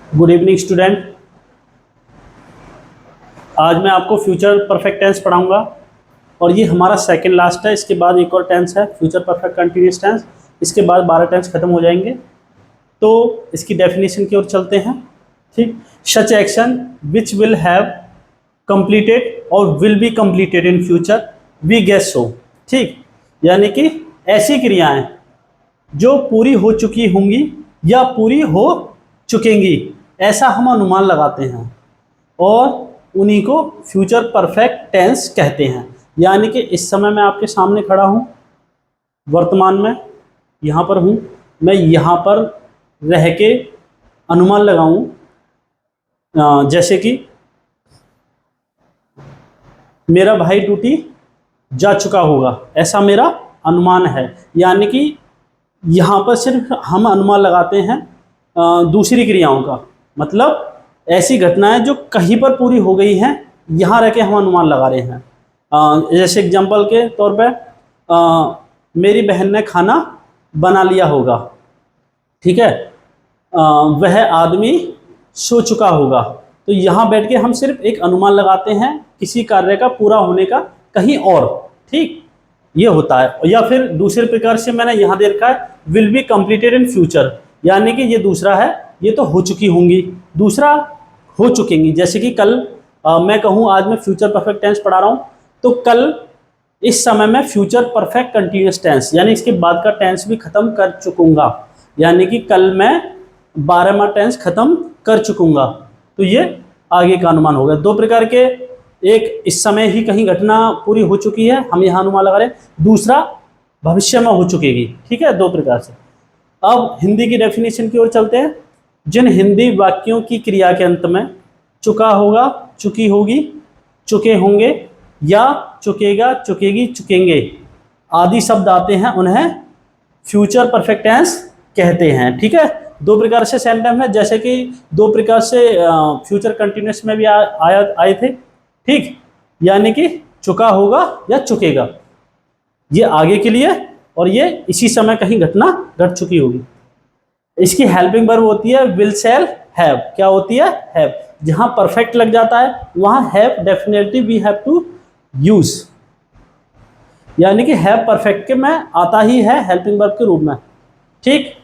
Good evening student. आज मैं आपको फ्यूचर परफेक्ट टेंस पढ़ाऊंगा और ये हमारा सेकंड लास्ट है। इसके बाद एक और टेंस है फ्यूचर परफेक्ट कंटिन्यूअस टेंस। इसके बाद 12 टेंस खत्म हो जाएंगे। तो इसकी डेफिनेशन की ओर चलते हैं। ठीक, such action which will have completed or will be completed in future we guess so. ठीक, यानी कि ऐसी क्रियाएं जो पूरी हो चुकी होंगी या पूरी हो चुकेंगी, ऐसा हम अनुमान लगाते हैं और उन्हीं को फ्यूचर परफेक्ट टेंस कहते हैं। यानी कि इस समय मैं आपके सामने खड़ा हूँ, वर्तमान में यहाँ पर हूँ, मैं यहाँ पर रह के अनुमान लगाऊँ, जैसे कि मेरा भाई ड्यूटी जा चुका होगा, ऐसा मेरा अनुमान है। यानी कि यहाँ पर सिर्फ हम अनुमान लगाते हैं दूसरी क्रियाओं का, मतलब ऐसी घटनाएं जो कहीं पर पूरी हो गई हैं, यहाँ रह के हम अनुमान लगा रहे हैं। जैसे एग्जांपल के तौर पे मेरी बहन ने खाना बना लिया होगा, ठीक है, वह आदमी सो चुका होगा। तो यहाँ बैठ के हम सिर्फ एक अनुमान लगाते हैं किसी कार्य का पूरा होने का कहीं और। ठीक, ये होता है। या फिर दूसरे प्रकार से मैंने यहाँ दे रखा है will be completed in future, यानी कि ये दूसरा है, ये तो हो चुकी होंगी, दूसरा हो चुकेंगी। जैसे कि कल मैं कहूँ आज मैं फ्यूचर परफेक्ट टेंस पढ़ा रहा हूँ, तो कल इस समय मैं फ्यूचर परफेक्ट कंटिन्यूअस टेंस यानी इसके बाद का टेंस भी खत्म कर चुकूंगा, यानी कि कल मैं 12वां टेंस खत्म कर चुकूंगा। तो ये आगे का अनुमान हो गया। दो प्रकार के, एक इस समय ही कहीं घटना पूरी हो चुकी है, हम यहाँ अनुमान लगा रहे हैं, दूसरा भविष्य में हो चुकेगी। ठीक है, दो प्रकार से। अब हिंदी की डेफिनेशन की ओर चलते हैं। जिन हिंदी वाक्यों की क्रिया के अंत में चुका होगा, चुकी होगी, चुके होंगे या चुकेगा, चुकेगी, चुकेंगे आदि शब्द आते हैं, उन्हें फ्यूचर परफेक्ट टेंस कहते हैं। ठीक है, दो प्रकार से सेंटेंस है, जैसे कि दो प्रकार से फ्यूचर कंटिन्यूअस में भी आए थे। ठीक, यानी कि चुका होगा या चुकेगा, ये आगे के लिए, और ये इसी समय कहीं घटना घट चुकी होगी। इसकी हेल्पिंग वर्ब होती है विल, शैल, हैव। क्या होती है? हैव। जहां परफेक्ट लग जाता है वहां have definitely we have to use, यानी कि हैव परफेक्ट के में आता ही है हेल्पिंग वर्ब के रूप में। ठीक,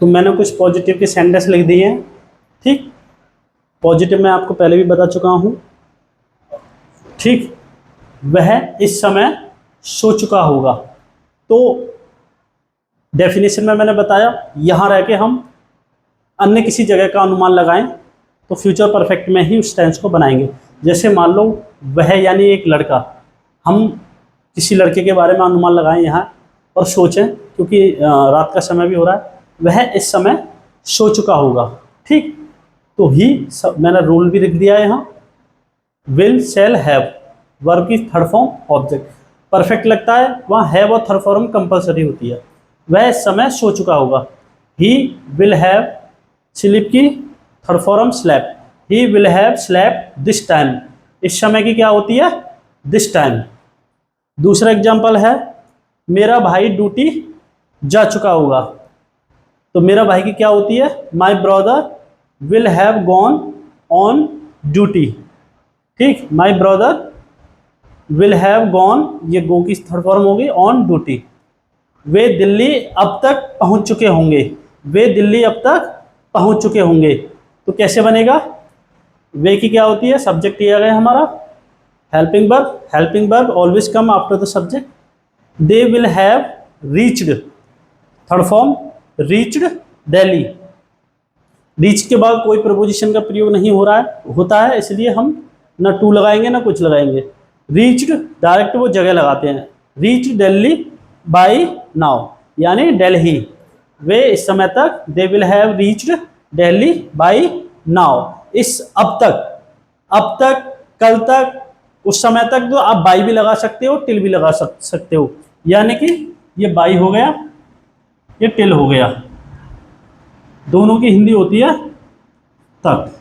तो मैंने कुछ पॉजिटिव के सेंटेंस लिख दिए हैं। ठीक, पॉजिटिव मैं आपको पहले भी बता चुका हूं। ठीक, वह इस समय सो चुका होगा। तो डेफिनेशन में मैंने बताया यहां रह के हम अन्य किसी जगह का अनुमान लगाएं तो फ्यूचर परफेक्ट में ही उस टेंस को बनाएंगे। जैसे मान लो वह यानी एक लड़का, हम किसी लड़के के बारे में अनुमान लगाएं यहाँ और सोचें, क्योंकि रात का समय भी हो रहा है, वह इस समय सो चुका होगा। ठीक, तो ही मैंने रूल भी लिख दिया है यहाँ, विल, शैल, हैव, वर्ब की थर्ड फॉर्म ऑब्जेक्ट। परफेक्ट लगता है वहाँ हैव और थर्ड फॉर्म कंपलसरी होती है। वह इस समय सो चुका होगा, ही विल हैव, स्लीप की third form slept, he will have slept this time. इस समय की क्या होती है? This time. दूसरा एग्जाम्पल है मेरा भाई ड्यूटी जा चुका होगा, तो मेरा भाई की क्या होती है? My brother will have gone on duty. ठीक, my brother will have gone, ये गो की थर्ड फॉर्म होगी, ऑन ड्यूटी। वे दिल्ली अब तक पहुंच चुके होंगे, वे दिल्ली अब तक पहुंच चुके होंगे। तो कैसे बनेगा? वे की क्या होती है? सब्जेक्ट ये आ गया हमारा, helping verb, helping verb always come after the subject. They will have reached, third form reached Delhi. Reach के बाद कोई प्रपोजिशन का प्रयोग नहीं हो रहा है, होता है, इसलिए हम ना टू लगाएंगे ना कुछ लगाएंगे। रीच्ड डायरेक्ट वो जगह लगाते हैं, रीच दिल्ली बाय नाउ, यानी दिल्ली। वे इस समय तक, they will have reached Delhi by now. इस अब तक, कल तक, उस समय तक, तो आप बाई भी लगा सकते हो, टिल भी लगा सकते हो, यानी कि ये बाई हो गया, ये टिल हो गया। दोनों की हिंदी होती है तक।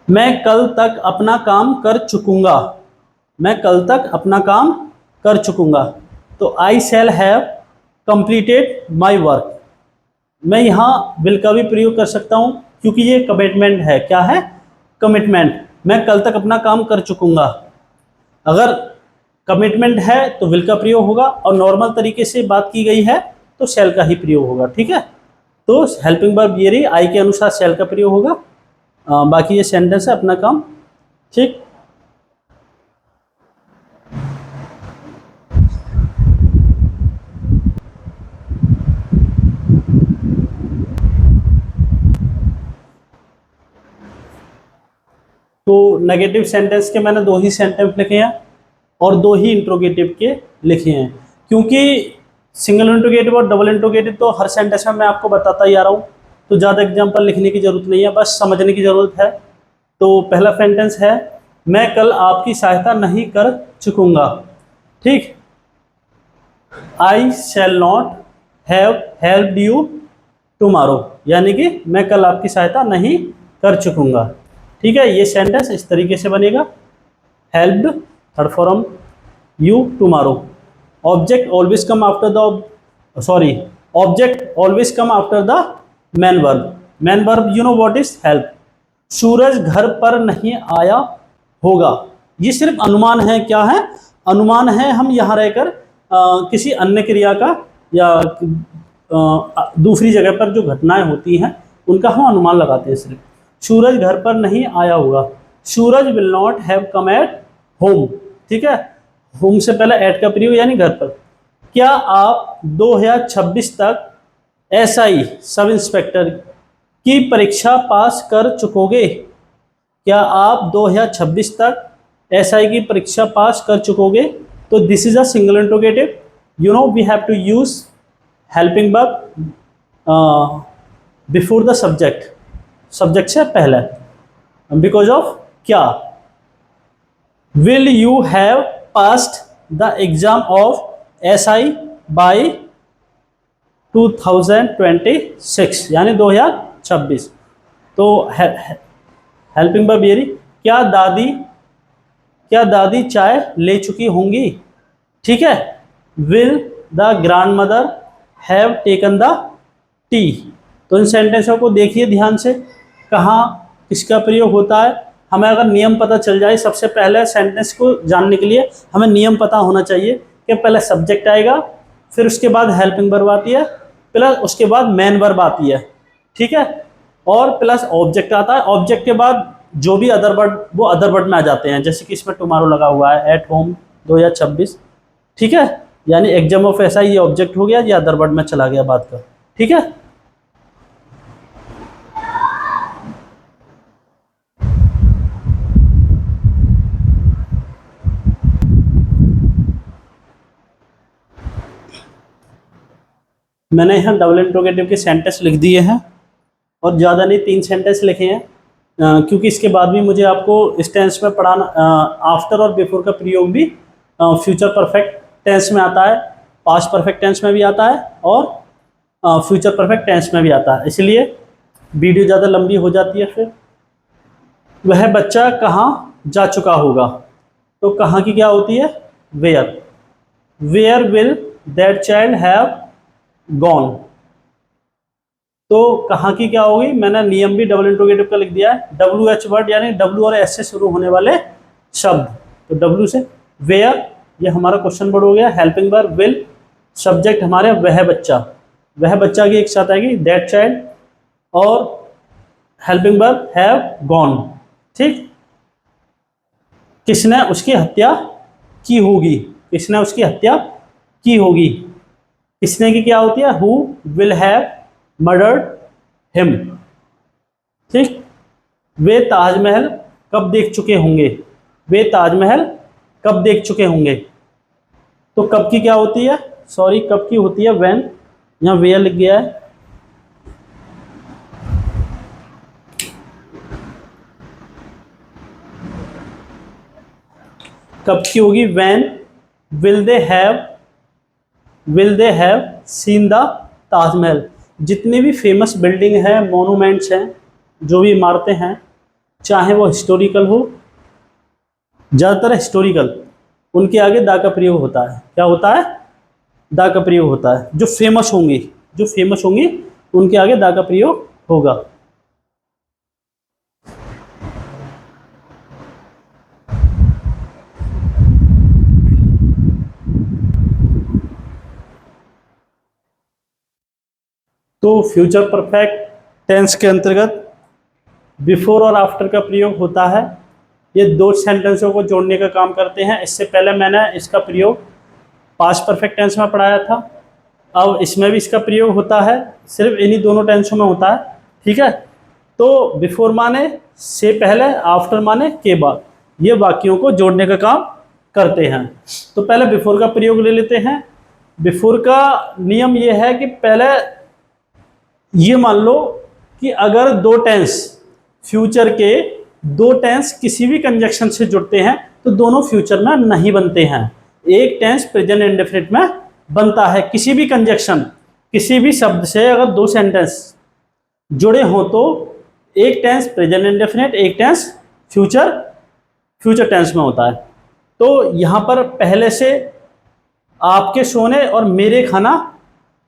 मैं कल तक अपना काम कर चुकूंगा, मैं कल तक अपना काम कर चुकूंगा। तो I shall have completed my work. मैं यहाँ विल का भी प्रयोग कर सकता हूँ क्योंकि ये कमिटमेंट है। क्या है? कमिटमेंट। मैं कल तक अपना काम कर चुकूंगा। अगर कमिटमेंट है तो विल का प्रयोग होगा, और नॉर्मल तरीके से बात की गई है तो शैल का ही प्रयोग होगा। ठीक है, तो हेल्पिंग वर्ब ये रही, आई के अनुसार शैल का प्रयोग होगा। बाकी ये सेंटेंस है अपना काम। ठीक, तो नेगेटिव सेंटेंस के मैंने 2 ही सेंटेंस लिखे हैं और 2 ही इंट्रोगेटिव के लिखे हैं, क्योंकि सिंगल इंट्रोगेटिव और डबल इंट्रोगेटिव तो हर सेंटेंस में मैं आपको बताता ही आ रहा हूँ, तो ज़्यादा एग्जांपल लिखने की ज़रूरत नहीं है, बस समझने की ज़रूरत है। तो पहला सेंटेंस है, मैं कल आपकी सहायता नहीं कर चुकूंगा। ठीक, I shall not have helped you tomorrow, यानी कि मैं कल आपकी सहायता नहीं कर चुकूंगा। ठीक है, ये सेंटेंस इस तरीके से बनेगा, helped third form, you tomorrow. Object always come after the object always come after the main verb. Main verb you know what is help. Suraj घर पर नहीं आया होगा, ये सिर्फ अनुमान है। क्या है? अनुमान है। हम यहाँ रहकर किसी अन्य क्रिया का या दूसरी जगह पर जो घटनाएं होती हैं उनका हम अनुमान लगाते हैं सिर्फ। सूरज घर पर नहीं आया होगा, Suraj will not have come at home. ठीक है, होम से पहले एट का प्रयोग यानी घर पर। क्या आप 2026 तक एसआई सब इंस्पेक्टर की परीक्षा पास कर चुकोगे? क्या आप 2026 तक एसआई की परीक्षा पास कर चुकोगे? तो this is a single interrogative, you know we have to use helping verb before the subject, subject से पहले। बिकॉज ऑफ क्या? Will you have passed the exam of SI by 2026 यानी 2026। तो हेल्पिंग वर्ब ये रही। क्या दादी चाय ले चुकी होंगी? ठीक है, will the grand mother have taken the T. तो इन सेंटेंसों को देखिए ध्यान से, कहाँ किसका प्रयोग होता है। हमें अगर नियम पता चल जाए, सबसे पहले सेंटेंस को जानने के लिए हमें नियम पता होना चाहिए कि पहले सब्जेक्ट आएगा, फिर उसके बाद हेल्पिंग वर्ब आती है, प्लस उसके बाद मेन वर्ब आती है। ठीक है, और प्लस ऑब्जेक्ट आता है। ऑब्जेक्ट के बाद जो भी अदर वर्ड वो अदर वर्ड में आ जाते हैं, जैसे कि इसमें टुमारो लगा हुआ है, एट होम 2026। ठीक है, यानी एग्जाम ऑफ ऐसा ये ऑब्जेक्ट हो गया, ये अदर वर्ड में चला गया बात का। ठीक है, मैंने यहाँ डबल इंट्रोगेटिव के सेंटेंस लिख दिए हैं और ज़्यादा नहीं, 3 सेंटेंस लिखे हैं, क्योंकि इसके बाद भी मुझे आपको इस टेंस में पढ़ाना, आफ्टर और बिफोर का प्रयोग भी फ्यूचर परफेक्ट टेंस में आता है, पास्ट परफेक्ट टेंस में भी आता है और फ्यूचर परफेक्ट टेंस में भी आता है, इसलिए वीडियो ज़्यादा लंबी हो जाती है। फिर वह बच्चा कहाँ जा चुका होगा, तो कहाँ की क्या होती है? Where. Where will that child have gone. तो कहाँ की क्या होगी? मैंने नियम भी डबल इंट्रोगेटिव का लिख दिया है, डब्ल्यू एच वर्ड यानी डब्ल्यू और एस से शुरू होने वाले शब्द। तो डब्ल्यू से वेयर, ये हमारा क्वेश्चन वर्ड हो गया। हेल्पिंग वर्ब विल, सब्जेक्ट हमारे वह बच्चा, वह बच्चा की एक साथ आएगी दैट चाइल्ड, और हेल्पिंग वर्ब हैव गॉन। ठीक, किसने उसकी हत्या की होगी, किसने उसकी हत्या की होगी। किसने की क्या होती है? Who will have murdered him. ठीक, वे ताजमहल कब देख चुके होंगे, वे ताजमहल कब देख चुके होंगे। तो कब की क्या होती है? सॉरी, कब की होती है? व्हेन, यहाँ वेयर लिख गया है। कब की होगी? When will they have seen the Taj Mahal. जितनी भी फेमस बिल्डिंग है, मोनूमेंट्स हैं, जो भी इमारतें हैं, चाहे वो हिस्टोरिकल हो, ज़्यादातर हिस्टोरिकल, उनके आगे दा का प्रयोग होता है। क्या होता है? दा का प्रयोग होता है। जो फेमस होंगी उनके आगे दा का प्रयोग होगा। तो फ्यूचर परफेक्ट टेंस के अंतर्गत बिफोर और आफ्टर का प्रयोग होता है। ये दो सेंटेंसों को जोड़ने का काम करते हैं। इससे पहले मैंने इसका प्रयोग पास्ट परफेक्ट टेंस में पढ़ाया था, अब इसमें भी इसका प्रयोग होता है, सिर्फ इन्हीं दोनों टेंसों में होता है। ठीक है, तो बिफोर माने से पहले, आफ्टर माने के बाद, ये वाक्यों को जोड़ने का काम करते हैं। तो पहले बिफोर का प्रयोग ले लेते हैं। बिफोर का नियम ये है कि पहले ये मान लो कि अगर दो टेंस, फ्यूचर के दो टेंस किसी भी कंजक्शन से जुड़ते हैं तो दोनों फ्यूचर में नहीं बनते हैं। एक टेंस प्रेजेंट इंडेफिनिट में बनता है। किसी भी कंजक्शन, किसी भी शब्द से अगर दो सेंटेंस जुड़े हों तो एक टेंस प्रेजेंट इंडेफिनिट, एक टेंस फ्यूचर टेंस में होता है। तो यहाँ पर पहले से आपके सोने और मेरे खाना,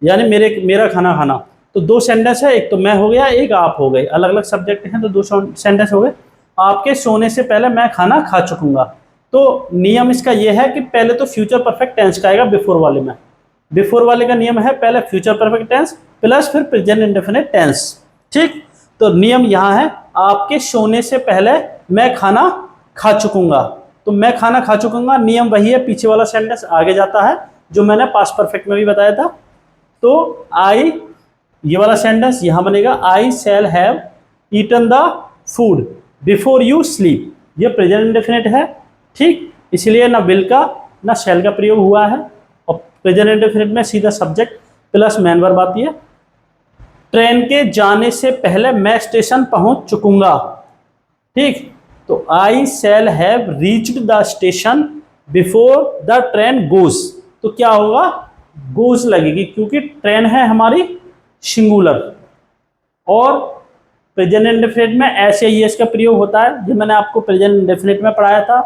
यानी मेरा खाना खाना, तो दो सेंटेंस है, एक तो मैं हो गया, एक आप हो गए, अलग अलग सब्जेक्ट हैं तो दो सेंटेंस हो गए। आपके सोने से पहले मैं खाना खा चुकूंगा। तो नियम इसका यह है कि पहले तो फ्यूचर परफेक्ट टेंस का आएगा बिफोर वाले में। बिफोर वाले का नियम है पहले फ्यूचर परफेक्ट टेंस प्लस फिर प्रेजेंट इंडेफिनिट टेंस। ठीक, तो नियम यहाँ है आपके सोने से पहले मैं खाना खा चुकूंगा। तो मैं खाना खा चुकूंगा नियम वही है, पीछे वाला सेंटेंस आगे जाता है जो मैंने पास्ट परफेक्ट में भी बताया था। तो आई, ये वाला सेंटेंस यहाँ बनेगा I shall have eaten the food before you sleep. ये प्रेजेंट इंडेफिनिट है। ठीक, इसलिए ना विल का ना शैल का प्रयोग हुआ है, और प्रेजेंट इंडेफिनिट में सीधा सब्जेक्ट प्लस मैन वर्ब आती है। ट्रेन के जाने से पहले मैं स्टेशन पहुंच चुकूंगा। ठीक, तो I shall have reached the station before the train goes. तो क्या होगा? गोज लगेगी, क्योंकि ट्रेन है हमारी सिंगुलर, और प्रेजेंट इंडेफिनिट में ऐसे ही इसका प्रयोग होता है जो मैंने आपको प्रेजेंट इंडेफिनिट में पढ़ाया था।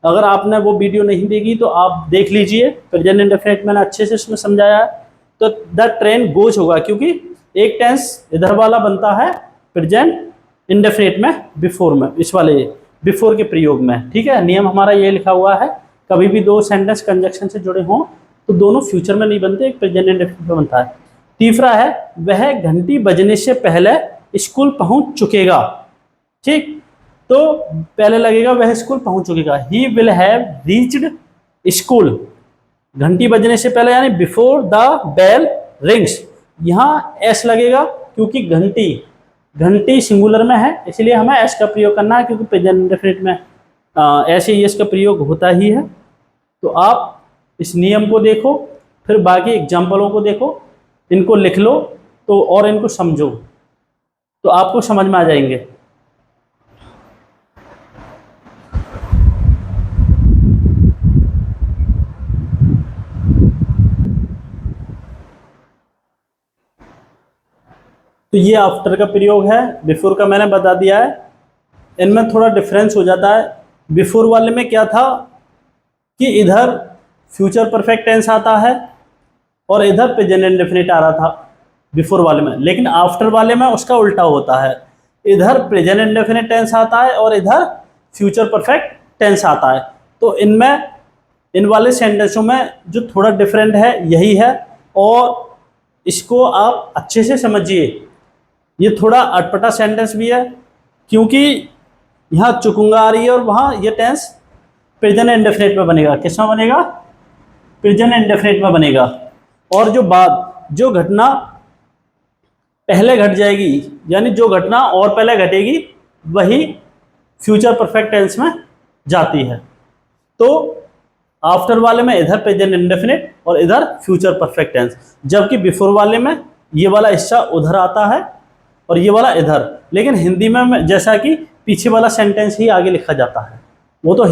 अगर आपने वो वीडियो नहीं देखी तो आप देख लीजिए, प्रेजेंट इंडेफिनिट मैंने अच्छे से इसमें समझाया है। तो द ट्रेन गोज होगा, क्योंकि एक टेंस इधर वाला बनता है प्रेजेंट इंडेफिनिट में बिफोर में, इस वाले बिफोर के प्रयोग में। ठीक है, नियम हमारा ये लिखा हुआ है, कभी भी दो सेंटेंस कंजक्शन से जुड़े हों तो दोनों फ्यूचर में नहीं बनते, एक प्रेजेंट इंडेफिनिट में बनता है। तीसरा है वह घंटी बजने से पहले स्कूल पहुंच चुकेगा। ठीक, तो पहले लगेगा वह स्कूल पहुंच चुकेगा, he will have reached school. घंटी बजने से पहले यानी बिफोर द बेल रिंग्स। यहाँ एस लगेगा क्योंकि घंटी सिंगुलर में है, इसलिए हमें एस का प्रयोग करना है, क्योंकि प्रेजेंट इंडेफिनिट में ऐसे ही एस का प्रयोग होता ही है। तो आप इस नियम को देखो, फिर बाकी एग्जाम्पलों को देखो, इनको लिख लो तो और इनको समझो तो आपको समझ में आ जाएंगे। तो ये आफ्टर का प्रयोग है, बिफोर का मैंने बता दिया है। इनमें थोड़ा डिफरेंस हो जाता है। बिफोर वाले में क्या था कि इधर फ्यूचर परफेक्ट टेंस आता है और इधर प्रेजेंट इंडेफिनिट आ रहा था बिफोर वाले में, लेकिन आफ्टर वाले में उसका उल्टा होता है। इधर प्रेजेंट इंडेफिनिट टेंस आता है और इधर फ्यूचर परफेक्ट टेंस आता है। तो इनमें, इन वाले सेंटेंसों में जो थोड़ा डिफरेंट है यही है, और इसको आप अच्छे से समझिए। ये थोड़ा अटपटा सेंटेंस भी है, क्योंकि यहाँ चुकूंगा आ रही है और वहाँ ये टेंस प्रेजेंट इंडेफिनिट में बनेगा। किस में बनेगा? प्रेजेंट इंडेफिनिट में बनेगा। और जो घटना पहले घट जाएगी, यानी जो घटना और पहले घटेगी, वही फ्यूचर परफेक्ट टेंस में जाती है। तो आफ्टर वाले में इधर प्रेजेंट इंडेफिनिट और इधर फ्यूचर परफेक्ट टेंस, जबकि बिफोर वाले में ये वाला हिस्सा उधर आता है और ये वाला इधर। लेकिन हिंदी में जैसा कि पीछे वाला सेंटेंस ही आगे लिखा जाता है, वो तो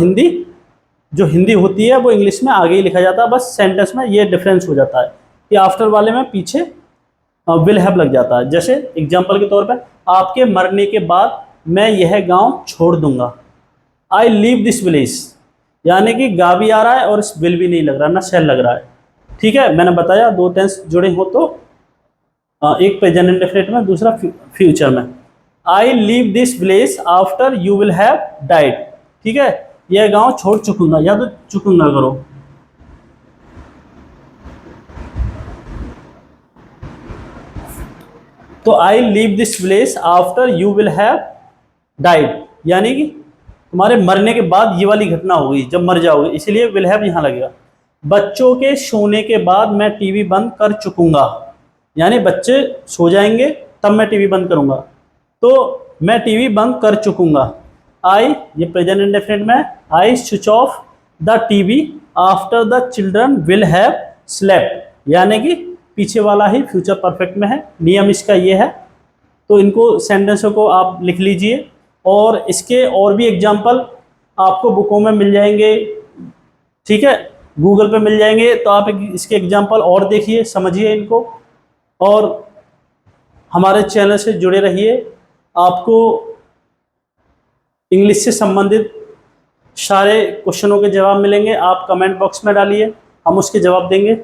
जो हिंदी होती है वो इंग्लिश में आगे ही लिखा जाता है, बस सेंटेंस में ये डिफरेंस हो जाता है कि आफ्टर वाले में पीछे विल हैव लग जाता है। जैसे एग्जांपल के तौर पर आपके मरने के बाद मैं यह गांव छोड़ दूंगा। आई लीव दिस विलेज, यानी कि गा भी आ रहा है और इस विल भी नहीं लग रहा, ना शैल लग रहा है। ठीक है, मैंने बताया दो टेंस जुड़े हो तो एक प्रेजेंट इंडेफिनिट में, दूसरा फ्यूचर में। I leave this village after you will have died. ठीक है, यह गांव छोड़ चुकूंगा, या तो चुकूंगा करो। तो I leave this village after you will have died, यानी कि तुम्हारे मरने के बाद ये वाली घटना होगी, जब मर जाओगे, इसीलिए विल हैव यहां लगेगा। बच्चों के सोने के बाद मैं टीवी बंद कर चुकूंगा, यानी बच्चे सो जाएंगे तब मैं टीवी बंद करूंगा, तो मैं टीवी बंद कर चुकूंगा। आई, ये प्रेजेंट इंडेफिनिट में, I switch off the TV after the children will have slept, यानी कि पीछे वाला ही फ्यूचर परफेक्ट में है। नियम इसका ये है। तो इनको सेंटेंसों को आप लिख लीजिए, और इसके और भी एग्जाम्पल आपको बुकों में मिल जाएंगे। ठीक है, गूगल पे मिल जाएंगे, तो आप इसके एग्जाम्पल और देखिए, समझिए इनको, और हमारे चैनल से जुड़े रहिए। आपको इंग्लिश से संबंधित सारे क्वेश्चनों के जवाब मिलेंगे। आप कमेंट बॉक्स में डालिए, हम उसके जवाब देंगे।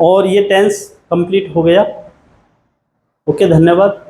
और ये टेंस कंप्लीट हो गया। ओके, धन्यवाद।